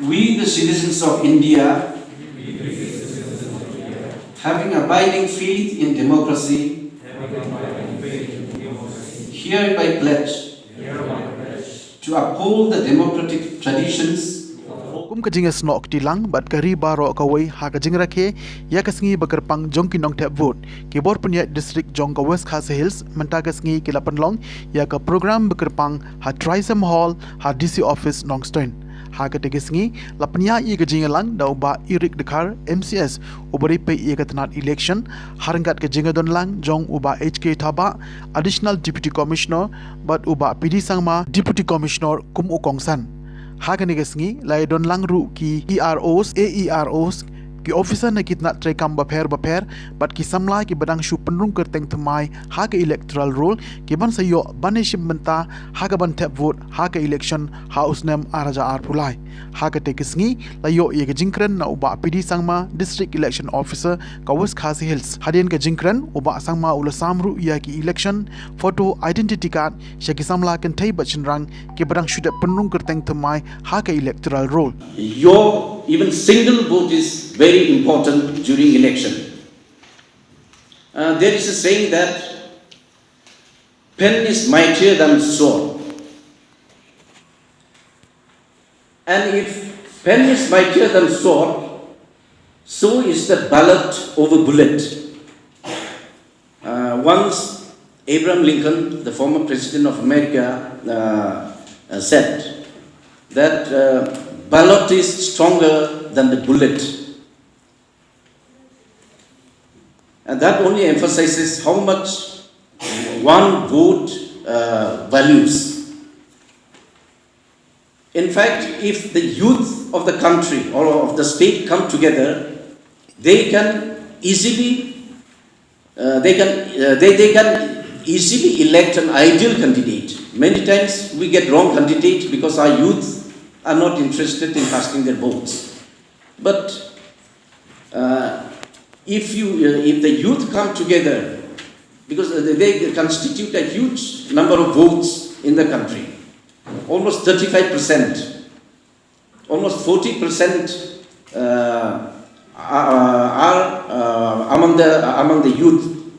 We, the citizens of India, having abiding faith in democracy, hereby pledge to uphold the democratic traditions kum kajing snok tilang bat kari baro kawai ha kajing rakhe ya kasngi bakarpang jong ki nong tap vote ki bor punya district jong ka west khas hills menta kasngi ki lapanlong ya ka program bakarpang ha trisam hall ha dc office Nongstoin ha ka tegesngi lapnya i kajing lang dau ba irik dekar mcs ubari pe i katnat election harangat kajing don lang jong uba hk thaba additional deputy commissioner but uba pd sangma deputy commissioner kum ukongsan Hagan Nigasngi, Lai Don Langru ki EROs, AEROs, ki officer na kitna trekam baper, but ki samla ki badang shu penrung kerteng temai, haga electoral roll, ki ban sayo banishim benta, haga ban tap vote, haga election, house nem araja arpulai. Haga tekisngi, layo ye ke jingkren na uba PD sangma, district election officer, ka West Khasi Hills. Hadian ke jingkren, uba sangma ula samru ya ki election, photo identity card, sya ki samla ken tay bachinrang, ki badang shu da penrung kerteng temai, haga electoral roll. Your even single vote is very important during election. There is a saying that pen is mightier than sword. And if pen is mightier than sword, so is the ballot over bullet. Once Abraham Lincoln, the former president of America, said that ballot is stronger than the bullet. And that only emphasizes how much one vote values. In fact, if the youth of the country or of the state come together, they can easily easily elect an ideal candidate. Many times we get wrong candidates because our youth are not interested in casting their votes. But if the youth come together, because they constitute a huge number of votes in the country, almost 35%, almost 40% are among the youth.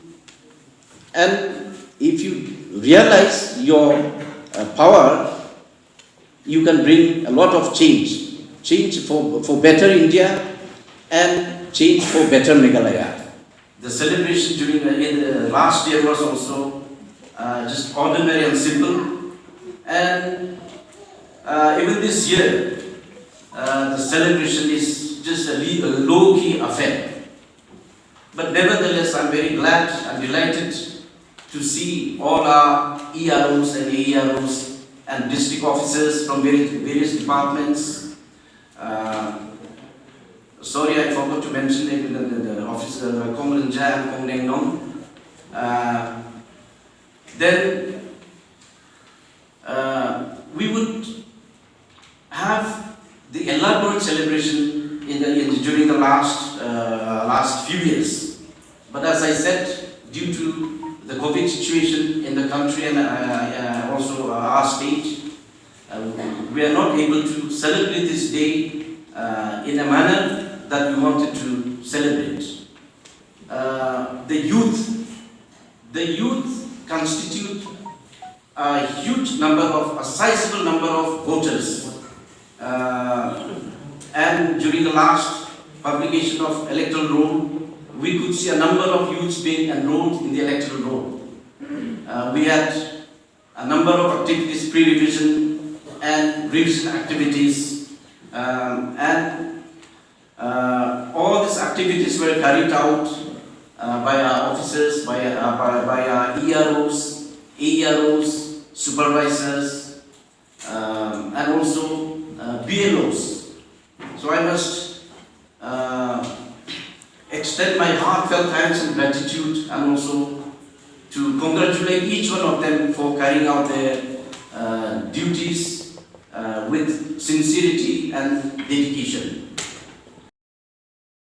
And if you realize your power, you can bring a lot of change for better India and change for better Meghalaya. The celebration during the last year was also just ordinary and simple. And even this year, the celebration is just a low-key affair. But nevertheless, I'm very glad and delighted to see all our EROs and AEROs and district officers from various departments. Sorry, I forgot to mention the officer, Comrade Jam, Comrade Nong. Then we would have the elaborate celebration during the last few years. But as I said, due to the COVID situation in the country and also our state, we are not able to celebrate this day in a manner that we wanted to celebrate. The youth constitute a sizable number of voters. And during the last publication of electoral roll, we could see a number of youths being enrolled in the electoral roll. We had a number of activities, pre-revision and revision activities, and all these activities were carried out by our officers, by our EROs, AEROs, supervisors, and also BLOs. So I must extend my heartfelt thanks and gratitude, and also to congratulate each one of them for carrying out their duties with sincerity and dedication.